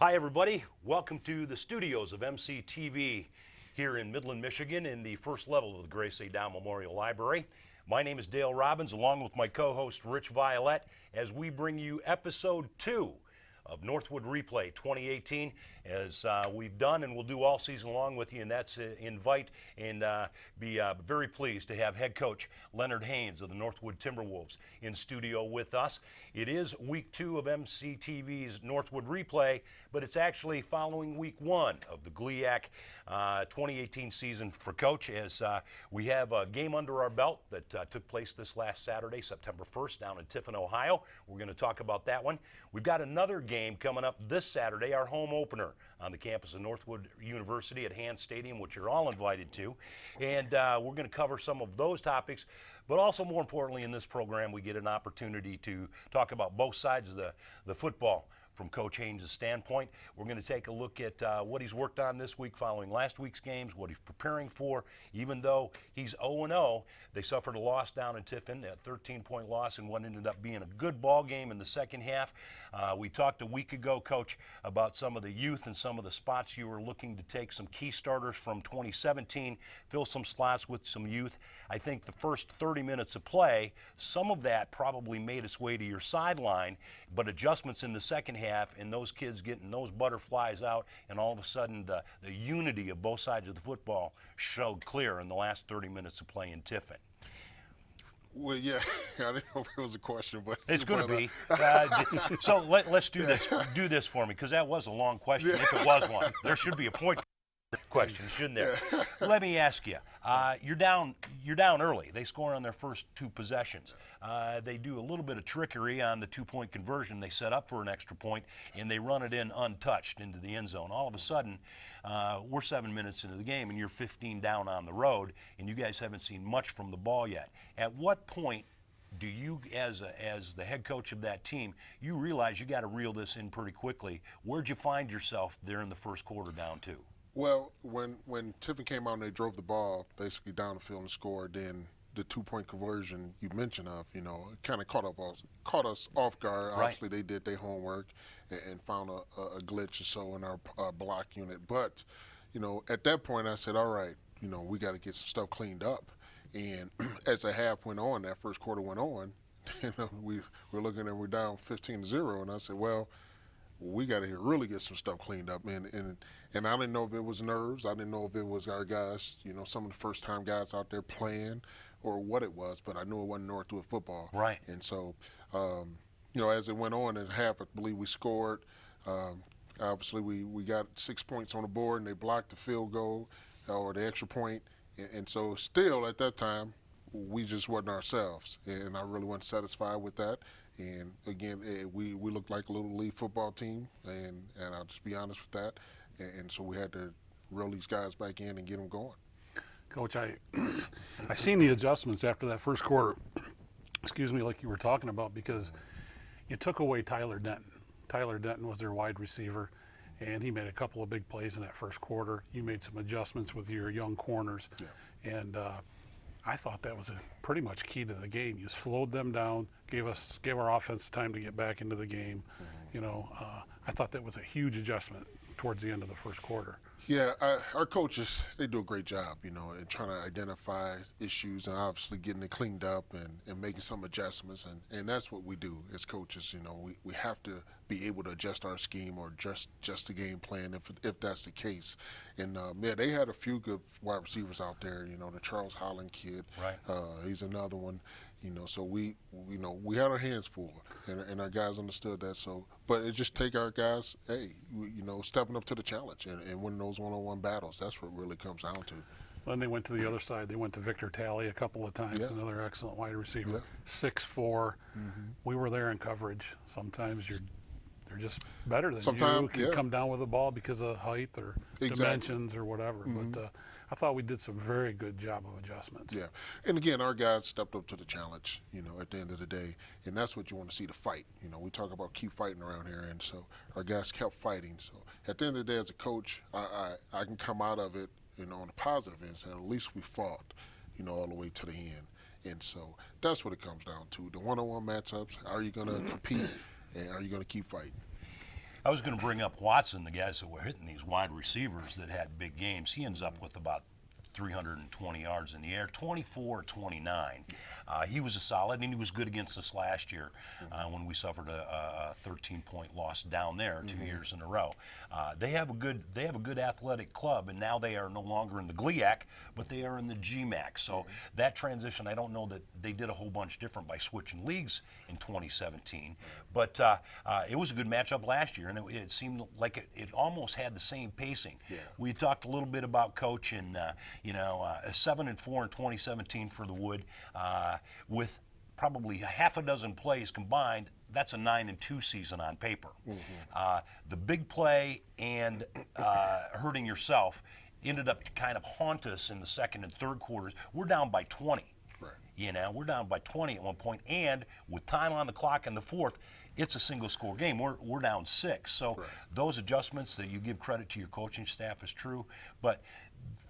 Hi, everybody. Welcome to the studios of MCTV here in Midland, Michigan, in the first level of the Grace A. Dow Memorial Library. My name is Dale Robbins, along with my co-host Rich Violette, as we bring you episode 2 of Northwood Replay 2018, as we've done and we'll do all season long with you, and that's invite and be very pleased to have head coach Leonard Haynes of the Northwood Timberwolves in studio with us. It is week 2 of MCTV's Northwood Replay, but it's actually following week 1 of the GLIAC 2018 season for Coach, as we have a game under our belt that took place this last Saturday, September 1st, down in Tiffin, Ohio. We're going to talk about that one. We've got another game coming up this Saturday, our home opener on the campus of Northwood University at Haynes Stadium, which you're all invited to. And we're going to cover some of those topics. But also, more importantly, in this program, we get an opportunity to talk about both sides of the football from Coach Haynes' standpoint. We're going to take a look at what he's worked on this week following last week's games, what he's preparing for. Even though he's 0-0, they suffered a loss down in Tiffin, a 13-point loss, and what ended up being a good ball game in the second half. We talked a week ago, Coach, about some of the youth and some of the spots you were looking to take, some key starters from 2017, fill some slots with some youth. I think the first 30 minutes of play, some of that probably made its way to your sideline, but adjustments in the second half and those kids getting those butterflies out, and all of a sudden the unity of both sides of the football showed clear in the last 30 minutes of play in Tiffin. Well, yeah, I didn't know if it was a question, but it's going to be. So let's do this. Do this for me, because that was a long question. Yeah. If it was one, there should be a point question, shouldn't there? Yeah. Let me ask you. You're down early. They score on their first 2 possessions. They do a little bit of trickery on the 2-point conversion. They set up for an extra point, and they run it in untouched into the end zone. All of a sudden, we're 7 minutes into the game, and you're 15 down on the road, and you guys haven't seen much from the ball yet. At what point do you, as the head coach of that team, you realize you got to reel this in pretty quickly? Where'd you find yourself there in the first quarter down to? Well, when Tiffin came out and they drove the ball basically down the field and scored, then the 2-point conversion you mentioned of, it kind of caught us off guard. Right. Obviously, they did their homework and found a glitch or so in our block unit. But, at that point, I said, all right, we got to get some stuff cleaned up. And as the half went on, that first quarter went on, we're looking and we're down 15-0, and I said, well, we got to really get some stuff cleaned up. And I didn't know if it was nerves. I didn't know if it was our guys, some of the first-time guys out there playing or what it was, but I knew it wasn't Northwood football. Right. And so, as it went on in half, I believe we scored. Obviously, we got 6 points on the board, and they blocked the field goal or the extra point. And so still at that time, we just wasn't ourselves, and I really wasn't satisfied with that. And again, we looked like a little league football team, and I'll just be honest with that. And so we had to reel these guys back in and get them going. Coach, I seen the adjustments after that first quarter, like you were talking about, because you took away Tyler Denton. Tyler Denton was their wide receiver, and he made a couple of big plays in that first quarter. You made some adjustments with your young corners, and I thought that was pretty much key to the game. You slowed them down, gave our offense time to get back into the game. I thought that was a huge adjustment towards the end of the first quarter. Yeah, our coaches, they do a great job, in trying to identify issues and obviously getting it cleaned up and making some adjustments. And that's what we do as coaches. We have to be able to adjust our scheme or just the game plan if that's the case. And, they had a few good wide receivers out there, the Charles Holland kid. Right. He's another one. So we had our hands full, and our guys understood that. So, but it just take our guys, stepping up to the challenge and winning those one-on-one battles. That's what it really comes down to. Then they went to the other side. They went to Victor Talley a couple of times, another excellent wide receiver, 6'4". Mm-hmm. We were there in coverage. Sometimes they're just better than Sometimes, you. Can come down with the ball because of height or dimensions or whatever. Mm-hmm. But I thought we did some very good job of adjustments. Yeah, and again, our guys stepped up to the challenge, at the end of the day, and that's what you want to see, the fight. We talk about keep fighting around here, and so our guys kept fighting. So at the end of the day, as a coach, I can come out of it, on the positive end, and at least we fought, all the way to the end. And so that's what it comes down to. The one-on-one matchups, are you going to compete, and are you going to keep fighting? I was going to bring up Watson, the guys that were hitting these wide receivers that had big games. He ends up with about 320 yards in the air, 24-29. He was a solid, and he was good against us last year when we suffered a 13-point loss down there 2 years in a row. They have a good athletic club, and now they are no longer in the GLIAC, but they are in the GMAC. So that transition, I don't know that they did a whole bunch different by switching leagues in 2017, but it was a good matchup last year, and it seemed like it almost had the same pacing. Yeah. We talked a little bit about Coach and 7-4 in 2017 for the Wood, with probably a half a dozen plays combined. That's a 9-2 season on paper. The big play and hurting yourself ended up to kind of haunt us in the second and third quarters. We're down by 20. Right. We're down by 20 at one point, and with time on the clock in the fourth, it's a single-score game. We're down 6. So those adjustments that you give credit to your coaching staff is true, but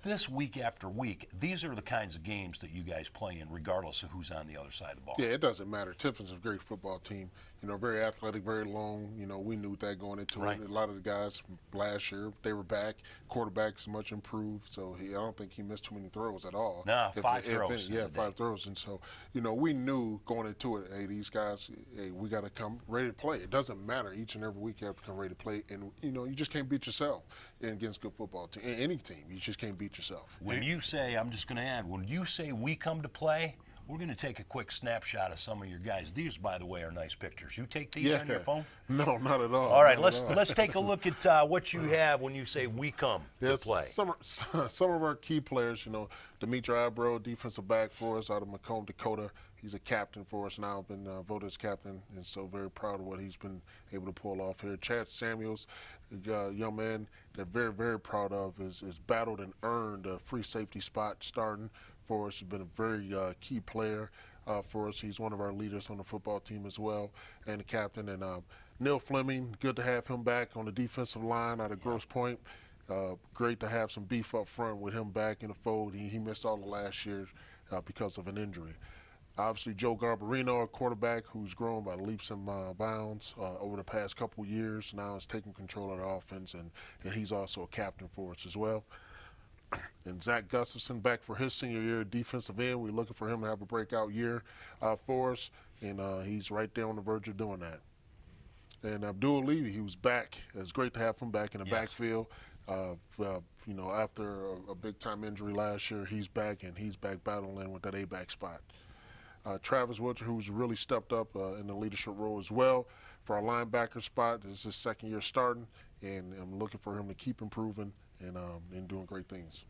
this week after week, these are the kinds of games that you guys play in, regardless of who's on the other side of the ball. Yeah, it doesn't matter. Tiffin's a great football team. Very athletic, very long. We knew that going into it. A lot of the guys from last year, they were back. Quarterback's much improved, so I don't think he missed too many throws at all. No, 5 throws. Yeah, 5 throws. And so, we knew going into it, hey, these guys, hey, we got to come ready to play. It doesn't matter. Each and every week you have to come ready to play. And, you just can't beat yourself against good football team. Any team, you just can't beat yourself. When you say, I'm just going to add, when you say we come to play, we're going to take a quick snapshot of some of your guys. These, by the way, are nice pictures. You take these on your phone? No, not at all. All right, let's take a look at what you have when you say we come to play. Some of our key players, Dimitri Abro, defensive back for us out of Macomb, Dakota. He's a captain for us now, been voted as captain, and so very proud of what he's been able to pull off here. Chad Samuels, a young man that very, very proud of, is battled and earned a free safety spot starting for us. He's been a very key player for us. He's one of our leaders on the football team as well, and the captain. And Neil Fleming, good to have him back on the defensive line out of Grosse Pointe. Great to have some beef up front with him back in the fold. He missed all the last year because of an injury. Obviously, Joe Garbarino, a quarterback who's grown by leaps and bounds over the past couple years. Now is taking control of the offense, and he's also a captain for us as well. And Zach Gustafson back for his senior year, defensive end. We're looking for him to have a breakout year for us, and he's right there on the verge of doing that. And Abdul Levy, he was back. It's great to have him back in the backfield. After a big-time injury last year, he's back, and he's back battling with that A-back spot. Travis Wilcher, who's really stepped up in the leadership role as well for our linebacker spot. This is his second year starting, and I'm looking for him to keep improving and doing great things.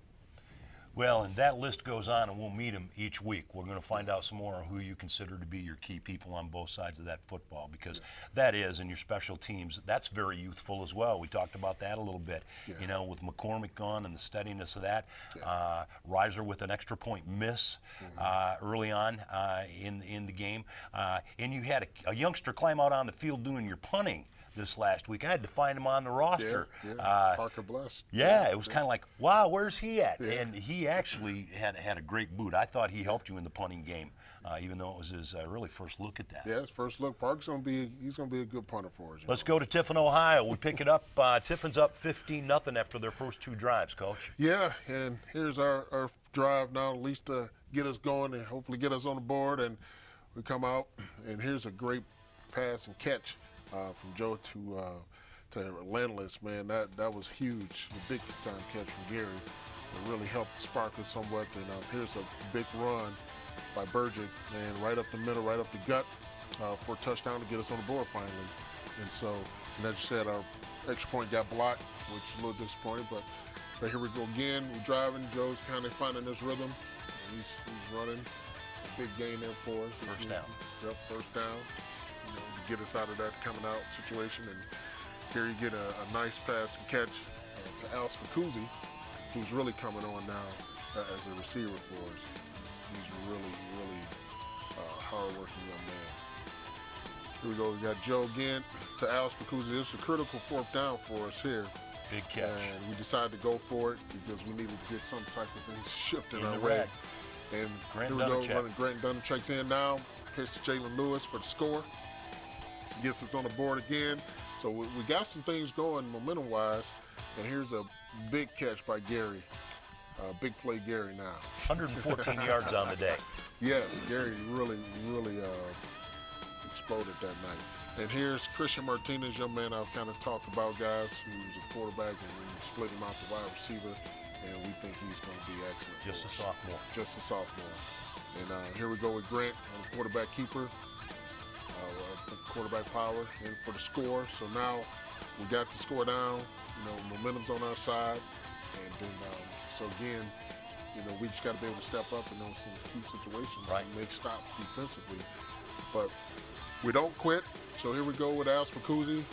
Well, and that list goes on, and we'll meet them each week. We're going to find out some more on who you consider to be your key people on both sides of that football, because that is, in your special teams, that's very youthful as well. We talked about that a little bit, with McCormick gone and the steadiness of that. Reiser with an extra point miss early on in the game. And you had a youngster climb out on the field doing your punting this last week. I had to find him on the roster. Parker Blessed. It was kind of like, wow, where's he at? And he actually had a great boot. I thought he helped you in the punting game, even though it was his really first look at that. Yeah, his first look. Parker's he's gonna be a good punter for us. Let's go to Tiffin, Ohio. We pick it up. Tiffin's up 15-0 after their first 2 drives, Coach. Yeah, and here's our drive now, at least to get us going and hopefully get us on the board. And we come out, and here's a great pass and catch from Joe to Landless, man. That was huge. A big time catch from Gary. It really helped spark us somewhat. And here's a big run by Burgick, and right up the middle, right up the gut for a touchdown to get us on the board finally. And so, as you said, our extra point got blocked, which is a little disappointing. But here we go again. We're driving. Joe's kind of finding this rhythm. And he's running. A big gain there for us. First down. Yep, first down. To get us out of that coming out situation. And here you get a nice pass and catch to Al Spacuzzi, who's really coming on now as a receiver for us. He's really, really hard-working young man. Here we go. We got Joe again to Al Spacuzzi. This is a critical 4th down for us here. Big catch. And we decided to go for it because we needed to get some type of thing shifted our way. And Grant here we go. Dunacek. Running Grant Dunacek's in now. Pitch to Jalen Lewis for the score. Gets us on the board again. So we got some things going momentum-wise, and here's a big catch by Gary. Big play Gary now. 114 yards on the day. Yes, Gary really exploded that night. And here's Christian Martinez, young man I've kind of talked about, guys, who's a quarterback, and we split him out to wide receiver, and we think he's going to be excellent. Just a sophomore. Just a sophomore. And here we go with Grant on the quarterback keeper, quarterback power, and for the score. So now we got the score down. Momentum's on our side, and then so again, we just got to be able to step up in those key situations and make stops defensively. But we don't quit. So here we go with Al Spacuzzi.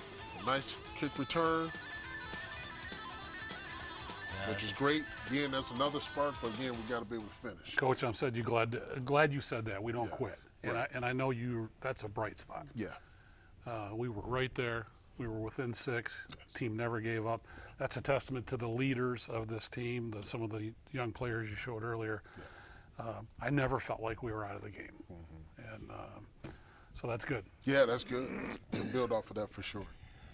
A nice kick return, which is great. Again, that's another spark, but again, we got to be able to finish. Coach, I'm glad you said that. We don't quit. And I know that's a bright spot. Yeah. We were right there. We were within 6. Team never gave up. That's a testament to the leaders of this team, some of the young players you showed earlier. Yeah. I never felt like we were out of the game. And so that's good. Yeah, that's good. We'll build off of that for sure.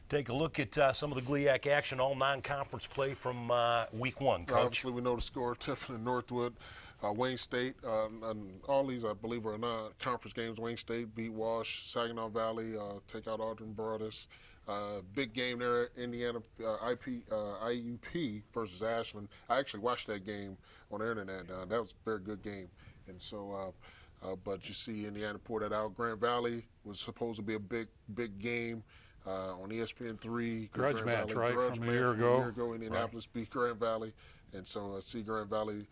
Take a look at some of the GLIAC action, all non-conference play from week 1, Coach. Obviously, we know the score. Tiffin and Northwood, Wayne State, and all these, I believe, are non-conference games. Wayne State beat Walsh, Saginaw Valley, take out Alden Broadus. Big game there, Indiana IUP versus Ashland. I actually watched that game on the internet. That was a very good game. And so, but you see Indiana pour that out. Grand Valley was supposed to be a big game on ESPN3. Grudge match, Valley, right, from a year ago. Indianapolis beat Grand Valley. And so see Grand Valley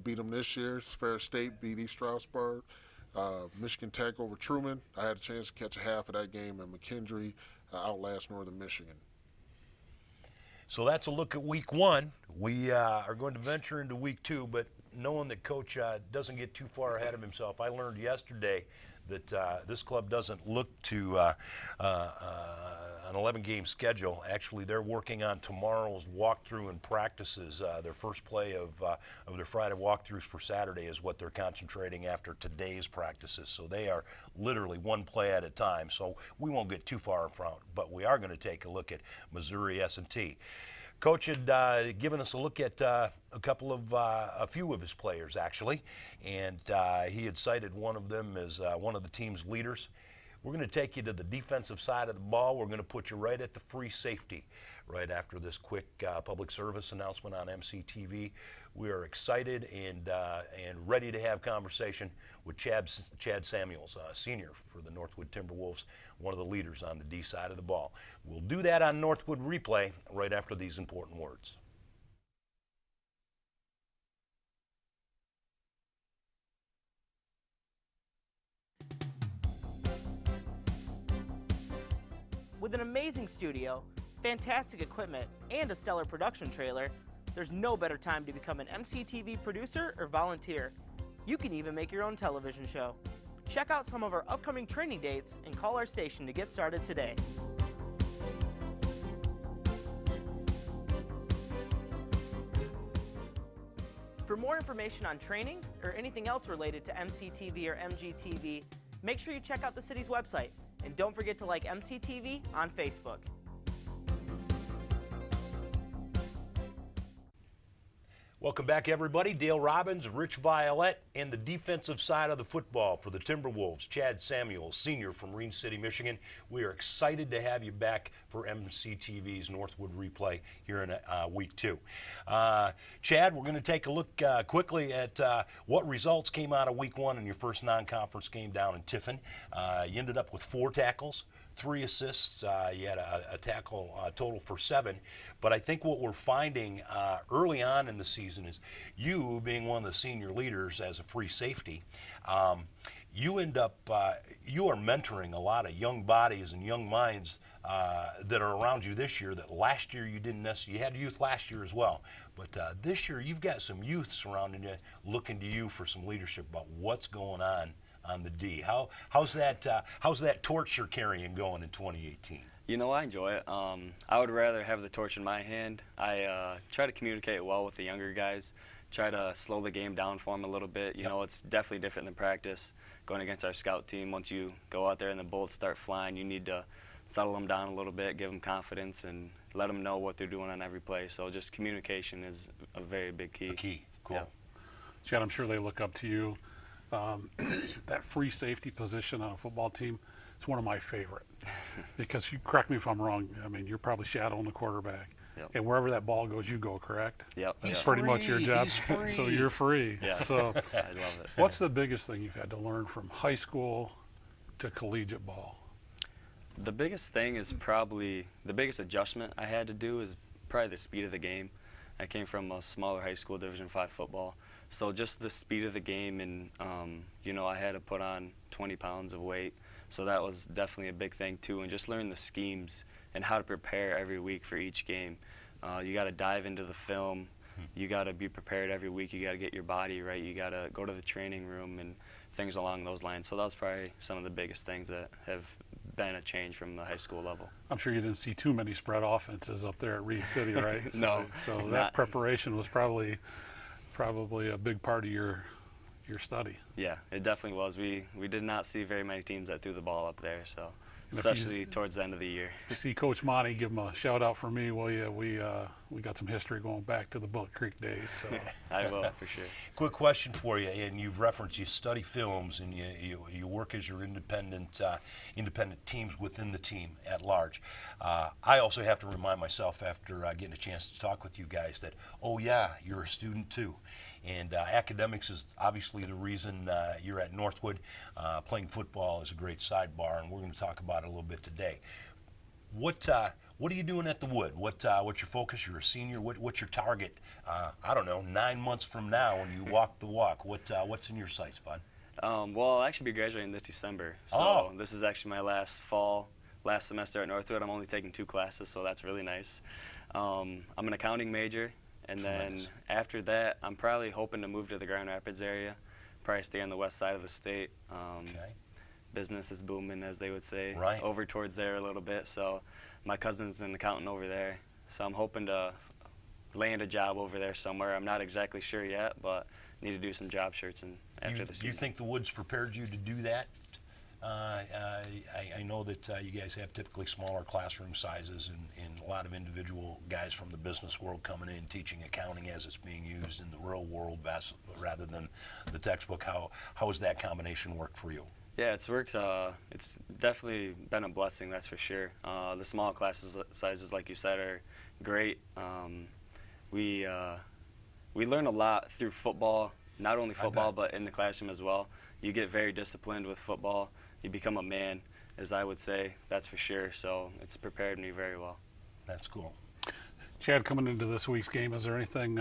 beat them this year. Ferris State beat East Stroudsburg. Michigan Tech over Truman. I had a chance to catch a half of that game, and McKendree outlast Northern Michigan. So that's a look at week 1. We are going to venture into week 2, but knowing that Coach doesn't get too far ahead of himself, I learned yesterday that this club doesn't look to an 11-game schedule. Actually, they're working on tomorrow's walkthrough and practices. Their first play of their Friday walkthroughs for Saturday is what they're concentrating after today's practices. So they are literally one play at a time. So we won't get too far in front, but we are going to take a look at Missouri S&T. Coach had given us a look at a few of his players, actually, and he had cited one of them as one of the team's leaders. We're going to take you to the defensive side of the ball. We're going to put you right at the free safety right after this quick public service announcement on MCTV. We are excited and ready to have conversation with Chad Samuels, senior for the Northwood Timberwolves, one of the leaders on the D side of the ball. We'll do that on Northwood Replay right after these important words. With an amazing studio, fantastic equipment, and a stellar production trailer, there's no better time to become an MCTV producer or volunteer. You can even make your own television show. Check out some of our upcoming training dates and call our station to get started today. For more information on trainings or anything else related to MCTV or MGTV, make sure you check out the city's website. And don't forget to like MCTV on Facebook. Welcome back, everybody. Dale Robbins, Rich Violette, and the defensive side of the football for the Timberwolves, Chad Samuels, senior from Marine City, Michigan. We are excited to have you back for MCTV's Northwood Replay here in week 2. Chad, we're going to take a look quickly at what results came out of week 1 in your first non-conference game down in Tiffin. You ended up with 4 tackles, 3 assists. You had a tackle total for 7. But I think what we're finding early on in the season is you, being one of the senior leaders as a free safety, you end up, you are mentoring a lot of young bodies and young minds that are around you this year that last year you didn't necessarily, you had youth last year as well, but this year you've got some youth surrounding you, looking to you for some leadership about what's going on the D. How's that torch you're carrying going in 2018? You know, I enjoy it. I would rather have the torch in my hand. I try to communicate well with the younger guys, try to slow the game down for them a little bit. You know, it's definitely different than practice. Going against our scout team, once you go out there and the bullets start flying, you need to settle them down a little bit, give them confidence, and let them know what they're doing on every play. So just communication is a very big key. The key. Cool. Yeah. Chad, I'm sure they look up to you. That free safety position on a football team, it's one of my favorite. Because you correct me if I'm wrong, I mean, you're probably shadowing the quarterback. Yep. And wherever that ball goes, you go, correct? Yep. That's Yep. pretty much your Free, job. he's free. So you're free. Yeah. So I love it. what's the biggest thing you've had to learn from high school to collegiate ball? The biggest thing is probably, the biggest adjustment I had to do is probably the speed of the game. I came from a smaller high school, Division V football. So just the speed of the game, and you know, I had to put on 20 pounds of weight. So that was definitely a big thing too, and just learn the schemes and how to prepare every week for each game. You got to dive into the film. You got to be prepared every week. You got to get your body right. You got to go to the training room and things along those lines. So that was probably some of the biggest things that have been a change from the high school level. I'm sure you didn't see too many spread offenses up there at Reed City, right? No, So that not- preparation was probably a big part of your study. Yeah, it definitely was. We did not see very many teams that threw the ball up there, so And if you- especially towards the end of the year. You see Coach Monty, give him a shout out for me, will you? We got some history going back to the Bullet Creek days. So I will, for sure. Quick question for you, and you've referenced you study films and you work as your independent teams within the team at large. I also have to remind myself after getting a chance to talk with you guys that, oh yeah, you're a student too. And academics is obviously the reason you're at Northwood. Playing football is a great sidebar, and we're going to talk about it a little bit today. What are you doing at the Wood? What's your focus? You're a senior. What's your target? I don't know. 9 months from now, when you walk the walk, what's in your sights, bud? Well, I'll actually be graduating this December, so Oh. this is actually my last semester at Northwood. I'm only taking 2 classes, so that's really nice. I'm an accounting major, and Tremendous. then after that, I'm probably hoping to move to the Grand Rapids area, probably stay on the west side of the state. Okay. Business is booming, as they would say, Right. over towards there a little bit. So my cousin's an accountant over there, so I'm hoping to land a job over there somewhere. I'm not exactly sure yet, but need to do some job search and after the season. You think the Woods prepared you to do that? I know that you guys have typically smaller classroom sizes and a lot of individual guys from the business world coming in teaching accounting as it's being used in the real world rather than the textbook. How has that combination worked for you? Yeah, it's worked. It's definitely been a blessing, that's for sure. The small sizes, like you said, are great. We learn a lot through football, not only football, but in the classroom as well. You get very disciplined with football. You become a man, as I would say, that's for sure. So it's prepared me very well. That's cool. Chad, coming into this week's game, is there anything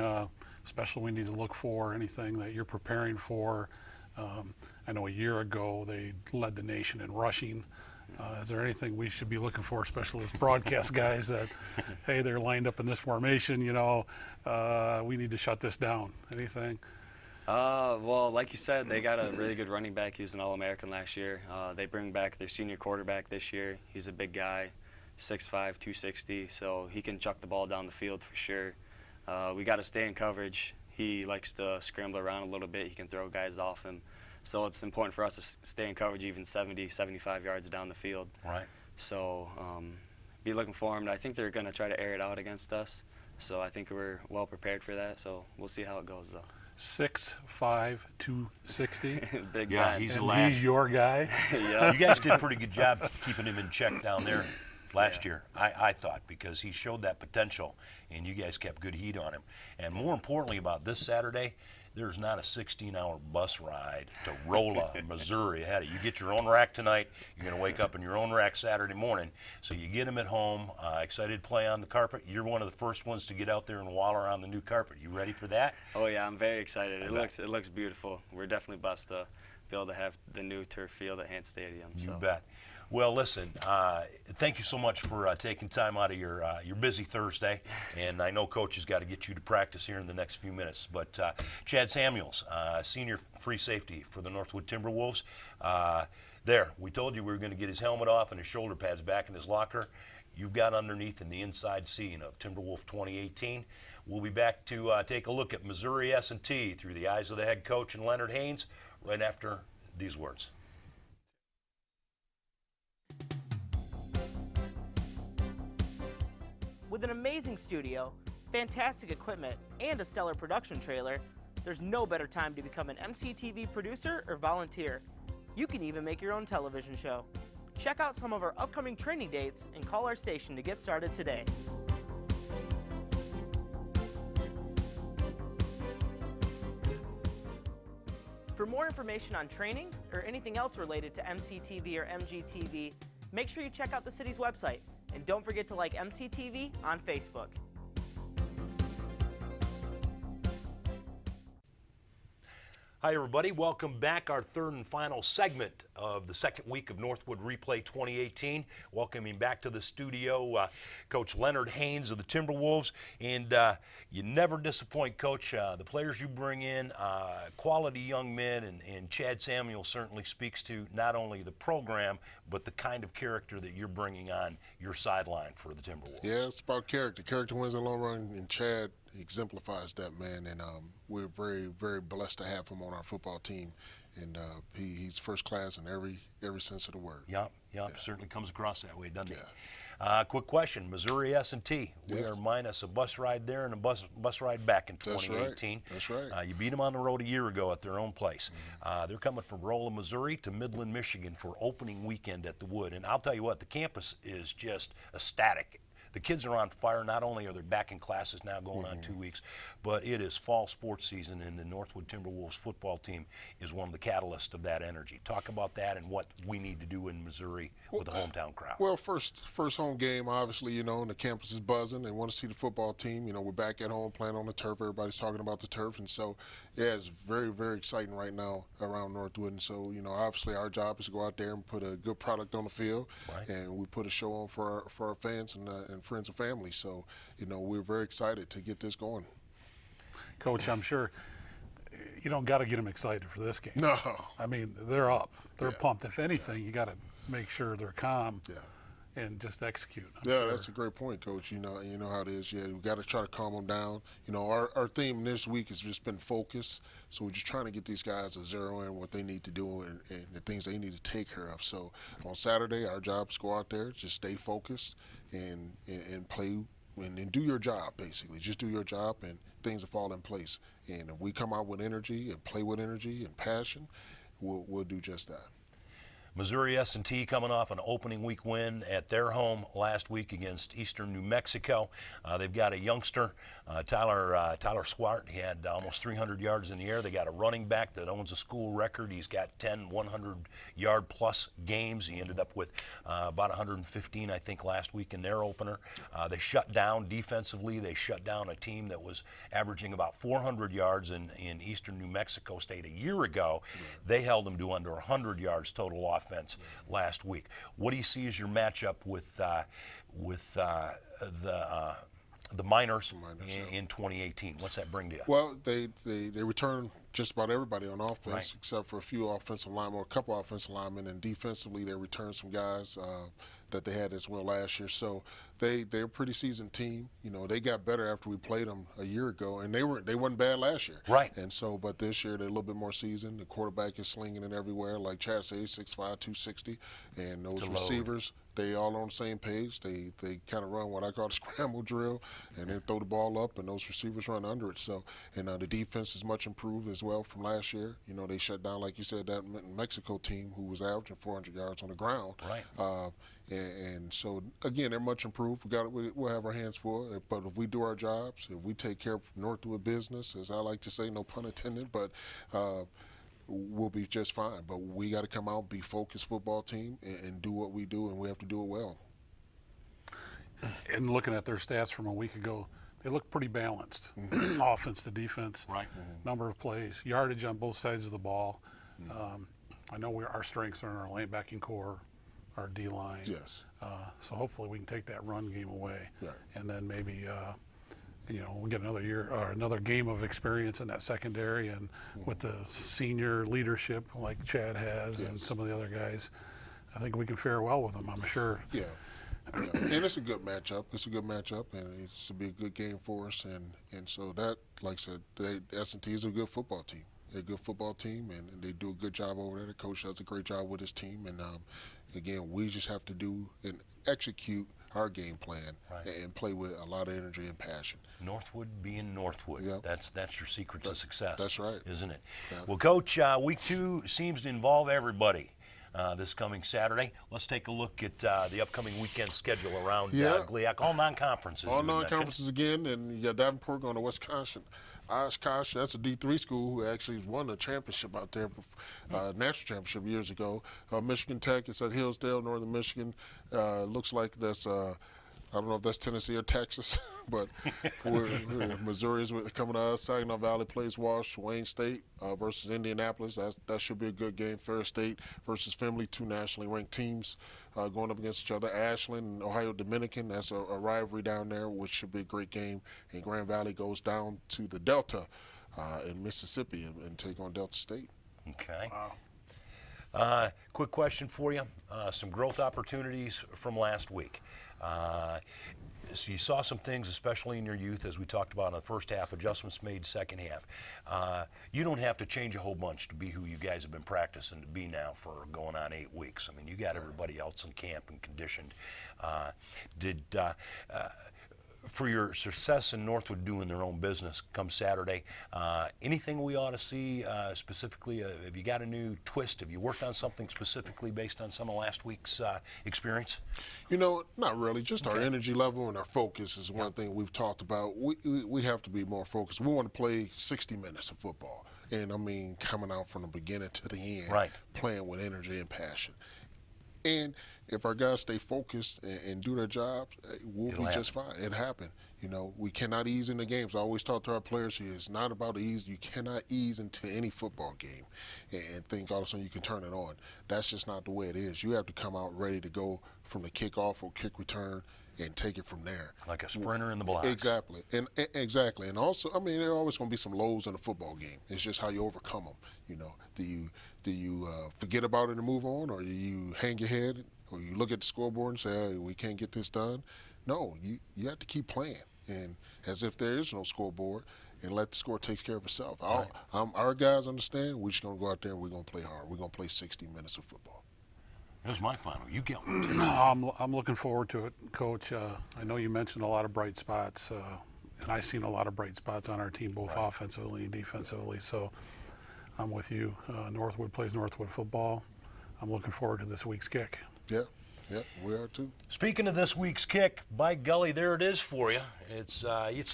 special we need to look for, anything that you're preparing for? I know a year ago they led the nation in rushing. Is there anything we should be looking for, especially as broadcast guys, that, hey, they're lined up in this formation, we need to shut this down? Anything? Well, like you said, they got a really good running back. He was an All-American last year. They bring back their senior quarterback this year. He's a big guy, 6'5", 260, so he can chuck the ball down the field for sure. We got to stay in coverage. He likes to scramble around a little bit. He can throw guys off him. So it's important for us to stay in coverage even 70, 75 yards down the field. Right. So be looking for him. I think they're going to try to air it out against us. So I think we're well prepared for that. So we'll see how it goes, though. 6'5", 260. Big Yeah, man. he's a And lad. he's your guy. Yeah. You guys did a pretty good job keeping him in check down there last year, I thought, because he showed that potential, and you guys kept good heat on him. And more importantly about this Saturday, there's not a 16-hour bus ride to Rolla, Missouri ahead of you. You get your own rack tonight. You're going to wake up in your own rack Saturday morning. So you get him at home, excited to play on the carpet. You're one of the first ones to get out there and waller on the new carpet. You ready for that? Oh yeah, I'm very excited. It looks beautiful. We're definitely blessed to be able to have the new turf field at Hans Stadium. You So. bet. Well, listen, thank you so much for taking time out of your busy Thursday. And I know Coach has got to get you to practice here in the next few minutes. But Chad Samuels, senior free safety for the Northwood Timberwolves. We told you we were going to get his helmet off and his shoulder pads back in his locker. You've got underneath in the inside scene of Timberwolf 2018. We'll be back to take a look at Missouri S&T through the eyes of the head coach and Leonard Haynes right after these words. With an amazing studio, fantastic equipment, and a stellar production trailer, there's no better time to become an MCTV producer or volunteer. You can even make your own television show. Check out some of our upcoming training dates and call our station to get started today. For more information on trainings or anything else related to MCTV or MGTV, make sure you check out the city's website. And don't forget to like MCTV on Facebook. Hi, everybody. Welcome back. Our third and final segment of the second week of Northwood Replay 2018. Welcoming back to the studio Coach Leonard Haynes of the Timberwolves. And you never disappoint, Coach. The players you bring in, quality young men, and Chad Samuel certainly speaks to not only the program, but the kind of character that you're bringing on your sideline for the Timberwolves. Yeah, it's about character. Character wins in the long run, and Chad exemplifies that, man, and we're very, very blessed to have him on our football team, and he's first class in every sense of the word. Yep, certainly comes across that way, doesn't Yeah. it? Quick question, Missouri S&T. We Yes. are minus a bus ride there and a bus ride back in 2018. That's right. You beat them on the road a year ago at their own place. They're coming from Rolla, Missouri to Midland, Michigan for opening weekend at the Wood. And I'll tell you what, the campus is just ecstatic. The kids are on fire. Not only are they back in classes now going on 2 weeks, but it is fall sports season, and the Northwood Timberwolves football team is one of the catalysts of that energy. Talk about that and what we need to do in Missouri with the hometown crowd. Well, first home game, obviously, and the campus is buzzing. They want to see the football team. We're back at home playing on the turf. Everybody's talking about the turf. And so, yeah, it's very, very exciting right now around Northwood. And so, obviously our job is to go out there and put a good product on the field. Right. And we put a show on for our fans and friends and family. So, we're very excited to get this going. Coach, I'm sure you don't got to get them excited for this game. No. I mean, they're up. They're Yeah. pumped. If anything, you got to make sure they're calm Yeah. and just execute. I'm Yeah, sure. that's a great point, Coach. You know how it is. Yeah, we got to try to calm them down. Our theme this week has just been focus. So we're just trying to get these guys to zero in what they need to do and the things they need to take care of. So on Saturday, our job is to go out there, just stay focused and play and do your job, basically. Just do your job and things will fall in place. And if we come out with energy and play with energy and passion, we'll do just that. Missouri S&T coming off an opening week win at their home last week against Eastern New Mexico. They've got a youngster, Tyler Swart. He had almost 300 yards in the air. They got a running back that owns a school record. He's got 10 100-yard plus games. He ended up with about 115, I think, last week in their opener. They shut down defensively. They shut down a team that was averaging about 400 yards in Eastern New Mexico State a year ago. They held them to under 100 yards total offense last week. What do you see as your matchup with the Miners in 2018? What's that bring to you? Well, they return just about everybody on offense, Right. except for a few offensive linemen, or a couple offensive linemen, and defensively they returned some guys that they had as well last year. So they're a pretty seasoned team. They got better after we played them a year ago, and they wasn't bad last year. Right. And so, but this year they're a little bit more seasoned. The quarterback is slinging it everywhere, like Chad says, 6'5", 260, and those To load. receivers, they all on the same page. They kind of run what I call the scramble drill, and then throw the ball up, and those receivers run under it. So, and the defense is much improved as well from last year. They shut down, like you said, that Mexico team who was averaging 400 yards on the ground. Right. And so again, they're much improved. We'll have our hands full. But if we do our jobs, if we take care of Northwood business, as I like to say, no pun intended, but we'll be just fine. But we got to come out, be focused football team, and do what we do, and we have to do it well. And looking at their stats from a week ago, they look pretty balanced. Offense to defense, Right. number of plays, yardage on both sides of the ball. I know our strengths are in our linebacking core, our D-line. Yes. So hopefully we can take that run game away. Right. And then maybe, we get another year or another game of experience in that secondary, and with the senior leadership like Chad has and some of the other guys, I think we can fare well with them, I'm sure. Yeah. And it's a good matchup. And it's to be a good game for us. And so that, like I said, S&T is a good football team. They're a good football team, and they do a good job over there. The coach does a great job with his team. And, again, we just have to do and execute our game plan, Right. and play with a lot of energy and passion. Northwood being Northwood. Yep. That's your secret to success. That's right. Isn't it? Yeah. Well, Coach, week 2 seems to involve everybody. This coming Saturday. Let's take a look at the upcoming weekend schedule around GLIAC. All non-conferences. All you had mentioned. non-conferences again, and you got Davenport going to Wisconsin. Oshkosh, that's a D3 school who actually won a championship out there, national championship years ago. Michigan Tech is at Hillsdale, Northern Michigan. Looks like that's, I don't know if that's Tennessee or Texas, but Missouri is coming to us. Saginaw Valley plays Wash, Wayne State versus Indianapolis. That should be a good game. Ferris State versus Findlay, 2 nationally ranked teams going up against each other. Ashland and Ohio Dominican, that's a rivalry down there, which should be a great game. And Grand Valley goes down to the Delta in Mississippi and take on Delta State. Okay. Wow. Quick question for you. Some growth opportunities from last week. So you saw some things, especially in your youth, as we talked about in the first half, adjustments made second half. You don't have to change a whole bunch to be who you guys have been practicing to be now for going on 8 weeks. I mean, you got everybody else in camp and conditioned. For your success in Northwood doing their own business come Saturday, anything we ought to see specifically? Have you got a new twist? Have you worked on something specifically based on some of last week's experience? You know, not really. Just our energy level and our focus is one thing we've talked about. We have to be more focused. We want to play 60 minutes of football. And, I mean, coming out from the beginning to the end, right, playing with energy and passion. And if our guys stay focused and do their jobs, we'll be just fine. It happened. You know, we cannot ease in the games. I always talk to our players here, it's not about ease. You cannot ease into any football game and think all of a sudden you can turn it on. That's just not the way it is. You have to come out ready to go from the kickoff or kick return and take it from there. Like a sprinter in the blocks. Exactly. And also, I mean, there are always going to be some lows in a football game. It's just how you overcome them. You know, do you forget about it and move on, or you hang your head, or you look at the scoreboard and say, hey, we can't get this done? No, you have to keep playing, and as if there is no scoreboard, and let the score take care of itself. Right. Our guys understand we're just going to go out there and we're going to play hard. We're going to play 60 minutes of football. Here's my final. You get one. I'm looking forward to it, Coach. I know you mentioned a lot of bright spots, and I've seen a lot of bright spots on our team, both offensively and defensively. So I'm with you. Northwood plays Northwood football. I'm looking forward to this week's kick. Yeah, we are too. Speaking of this week's kick, by golly, there it is for you. It's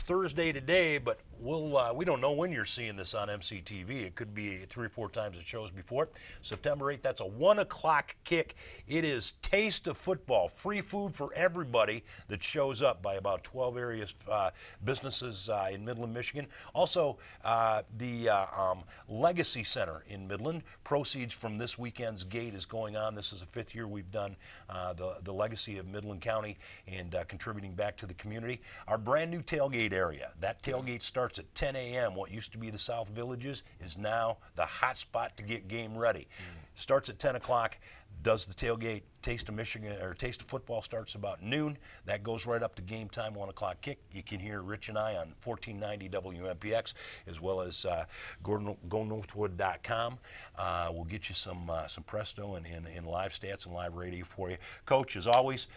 Thursday today, but we don't know when you're seeing this on MCTV. It could be 3 or 4 times it shows before. September 8th, that's a 1 o'clock kick. It is Taste of Football, free food for everybody that shows up by about 12 areas, businesses in Midland, Michigan. Also, the Legacy Center in Midland, proceeds from this weekend's gate is going on. This is the 5th year we've done the legacy of Midland County and contributing back to the community. Our brand new tailgate area, that tailgate starts at 10 a.m. What used to be the South Villages is now the hot spot to get game ready. Starts at 10 o'clock. Does the tailgate. Taste of Michigan or Taste of Football starts about noon. That goes right up to game time, 1 o'clock kick. You can hear Rich and I on 1490 WMPX, as well as GoNorthwood.com. We'll get you some presto and live stats and live radio for you. Coach, as always,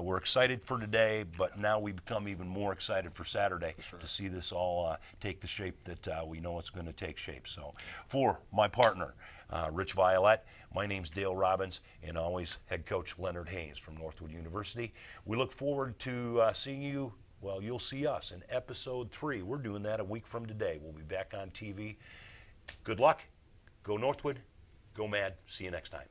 we're excited for today, but now we become even more excited for Saturday to see this all take the shape that we know it's going to take shape. So for my partner, Rich Violette, my name's Dale Robbins, and always head coach Leonard Haynes from Northwood University. We look forward to seeing you. Well, you'll see us in episode 3. We're doing that a week from today. We'll be back on TV. Good luck. Go Northwood. Go Mad. See you next time.